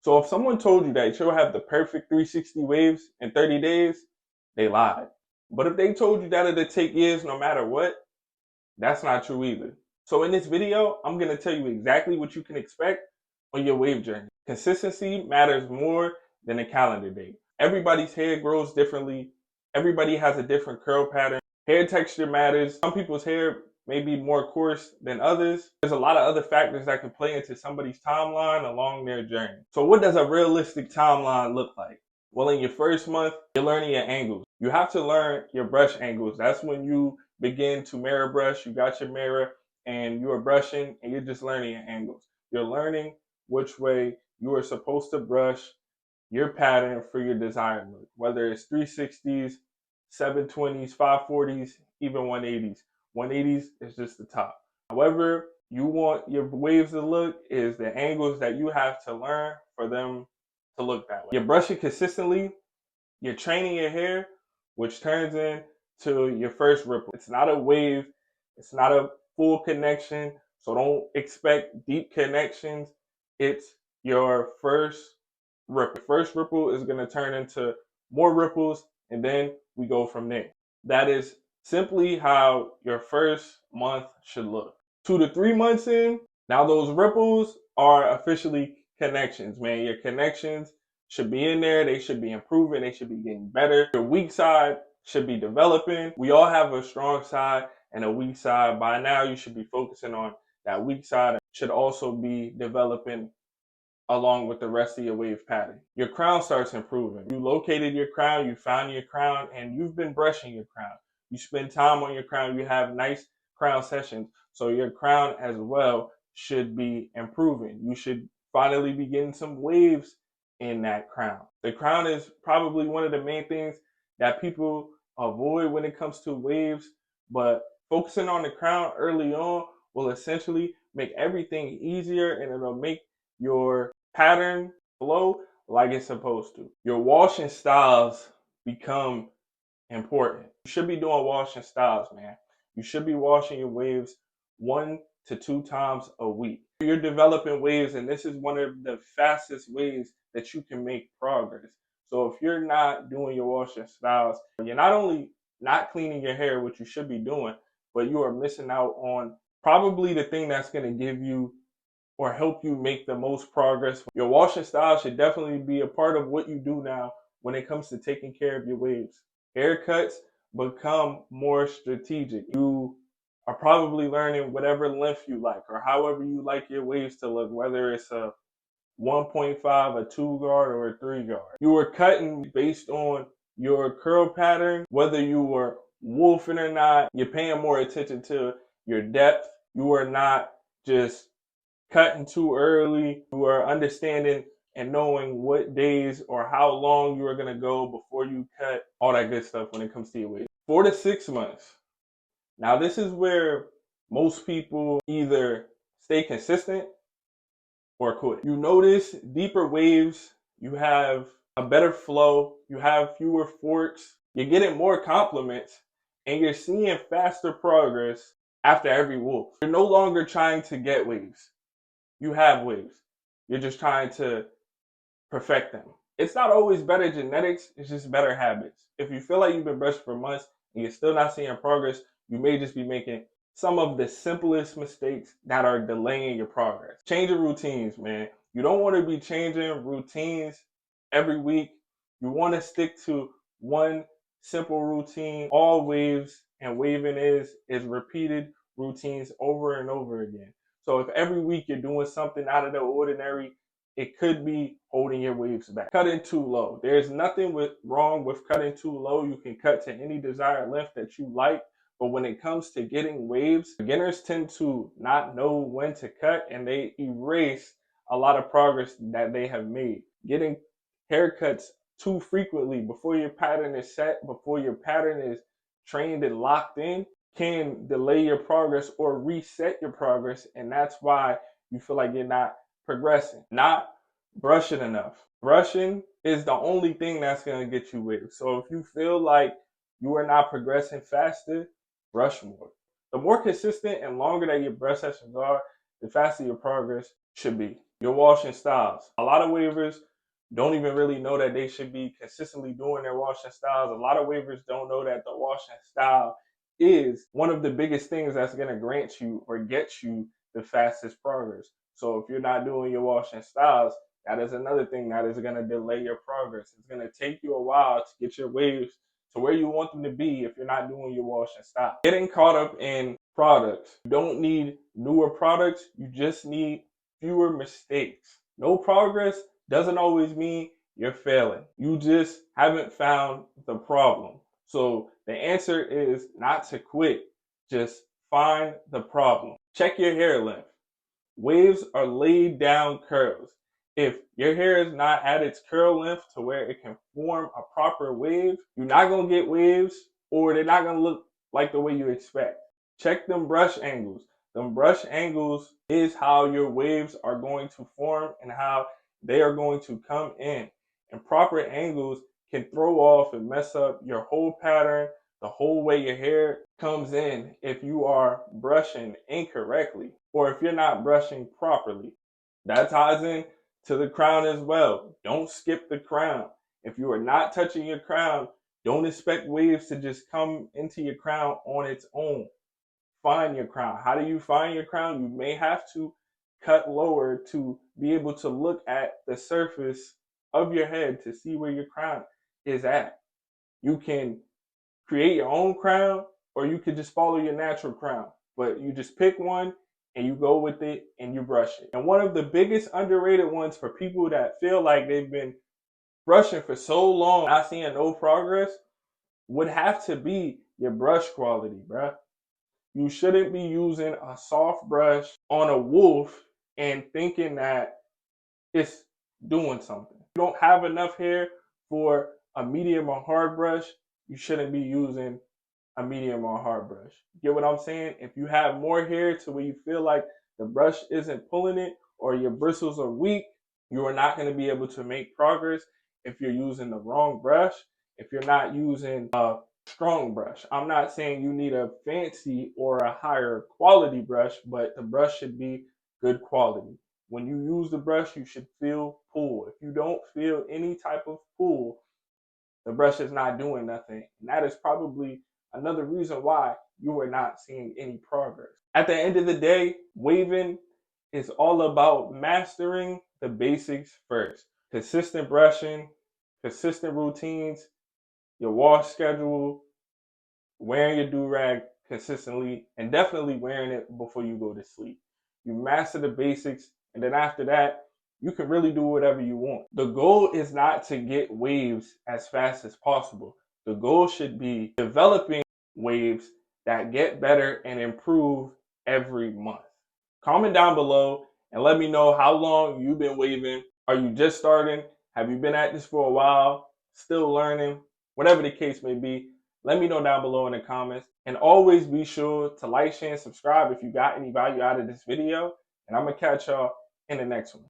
So if someone told you that you'll have the perfect 360 waves in 30 days, they lied. But if they told you that it'll take years no matter what, that's not true either. So in this video, I'm going to tell you exactly what you can expect on your wave journey. Consistency matters more than a calendar date. Everybody's hair grows differently. Everybody has a different curl pattern. Hair texture matters. Some people's hair may be more coarse than others. There's a lot of other factors that can play into somebody's timeline along their journey. So what does a realistic timeline look like? Well, in your first month, you're learning your angles. You have to learn your brush angles. That's when you begin to mirror brush. You got your mirror and you are brushing and you're just learning your angles. You're learning which way you are supposed to brush your pattern for your desired look, whether it's 360s, 720s, 540s, even 180s. 180s is just the top. However you want your waves to look is the angles that you have to learn for them to look that way. You're brushing consistently, you're training your hair, which turns into your first ripple. It's not a wave, it's not a full connection, so don't expect deep connections. It's your first ripple. First ripple is going to turn into more ripples, and then we go from there. That is simply how your first month should look. 2 to 3 months in, now those ripples are officially connections, man. Your connections should be in there. They should be improving. They should be getting better. Your weak side should be developing. We all have a strong side and a weak side. By now, you should be focusing on that weak side. It should also be developing along with the rest of your wave pattern. Your crown starts improving. You located your crown, you found your crown, and you've been brushing your crown. You spend time on your crown. You have nice crown sessions. So your crown as well should be improving. You should finally be getting some waves in that crown. The crown is probably one of the main things that people avoid when it comes to waves, but focusing on the crown early on will essentially make everything easier, and it'll make your pattern flow like it's supposed to. Your washing styles become important. You should be doing washing styles, man. You should be washing your waves 1 to 2 times a week. You're developing waves, and this is one of the fastest ways that you can make progress. So if you're not doing your washing styles, you're not only not cleaning your hair, which you should be doing, but you are missing out on probably the thing that's going to give you or help you make the most progress. Your washing style should definitely be a part of what you do now when it comes to taking care of your waves. Haircuts become more strategic. You are probably learning whatever length you like or however you like your waves to look, whether it's a 1.5, a 2 guard, or a 3 guard. You are cutting based on your curl pattern, whether you were wolfing or not. You're paying more attention to your depth. You are not just cutting too early. You are understanding and knowing what days or how long you are going to go before you cut, all that good stuff when it comes to your weight. 4 to 6 months. Now this is where most people either stay consistent or quit. You notice deeper waves, you have a better flow, you have fewer forks, you're getting more compliments, and you're seeing faster progress after every wolf. You're no longer trying to get waves. You have waves. You're just trying to perfect them. It's not always better genetics, it's just better habits. If you feel like you've been brushing for months and you're still not seeing progress, you may just be making some of the simplest mistakes that are delaying your progress. Changing routines, man. You don't want to be changing routines every week. You want to stick to one simple routine. All waves and waving is repeated routines over and over again. So if every week you're doing something out of the ordinary, it could be holding your waves back. Cutting too low. There's nothing wrong with cutting too low. You can cut to any desired length that you like. But when it comes to getting waves, beginners tend to not know when to cut, and they erase a lot of progress that they have made. Getting haircuts too frequently before your pattern is set, before your pattern is trained and locked in, can delay your progress or reset your progress. And that's why you feel like you're not progressing, not brushing enough. Brushing is the only thing that's going to get you waves. So if you feel like you are not progressing faster, brush more. The more consistent and longer that your brush sessions are, the faster your progress should be. Your washing styles. A lot of wavers don't even really know that they should be consistently doing their washing styles. A lot of wavers don't know that the washing style is one of the biggest things that's going to grant you or get you the fastest progress. So if you're not doing your washing styles, that is another thing that is going to delay your progress. It's going to take you a while to get your waves to where you want them to be if you're not doing your washing style. Getting caught up in products. You don't need newer products. You just need fewer mistakes. No progress doesn't always mean you're failing. You just haven't found the problem. So the answer is not to quit. Just find the problem. Check your hair length. Waves are laid down curls. If your hair is not at its curl length to where it can form a proper wave, you're not going to get waves, or they're not going to look like the way you expect. Check them brush angles. Them brush angles is how your waves are going to form and how they are going to come in. And proper angles can throw off and mess up your whole pattern, the whole way your hair comes in if you are brushing incorrectly or if you're not brushing properly. That ties in to the crown as well. Don't skip the crown. If you are not touching your crown, don't expect waves to just come into your crown on its own. Find your crown. How do you find your crown? You may have to cut lower to be able to look at the surface of your head to see where your crown is at. You can create your own crown, or you could just follow your natural crown, but you just pick one and you go with it and you brush it. And one of the biggest underrated ones for people that feel like they've been brushing for so long, not seeing no progress, would have to be your brush quality, bruh. You shouldn't be using a soft brush on a wolf and thinking that it's doing something. If you don't have enough hair for a medium or hard brush, you shouldn't be using a medium or hard brush. Get what I'm saying? If you have more hair to where you feel like the brush isn't pulling it or your bristles are weak, you are not going to be able to make progress if you're using the wrong brush, if you're not using a strong brush. I'm not saying you need a fancy or a higher quality brush, but the brush should be good quality. When you use the brush, you should feel pull. If you don't feel any type of pull, the brush is not doing nothing. And that is probably another reason why you are not seeing any progress. At the end of the day, waving is all about mastering the basics first. Consistent brushing, consistent routines, your wash schedule, wearing your do-rag consistently, and definitely wearing it before you go to sleep. You master the basics, and then after that, you can really do whatever you want. The goal is not to get waves as fast as possible. The goal should be developing waves that get better and improve every month. Comment down below and let me know how long you've been waving. Are you just starting? Have you been at this for a while? Still learning? Whatever the case may be, let me know down below in the comments. And always be sure to like, share, and subscribe if you got any value out of this video. And I'm going to catch y'all in the next one.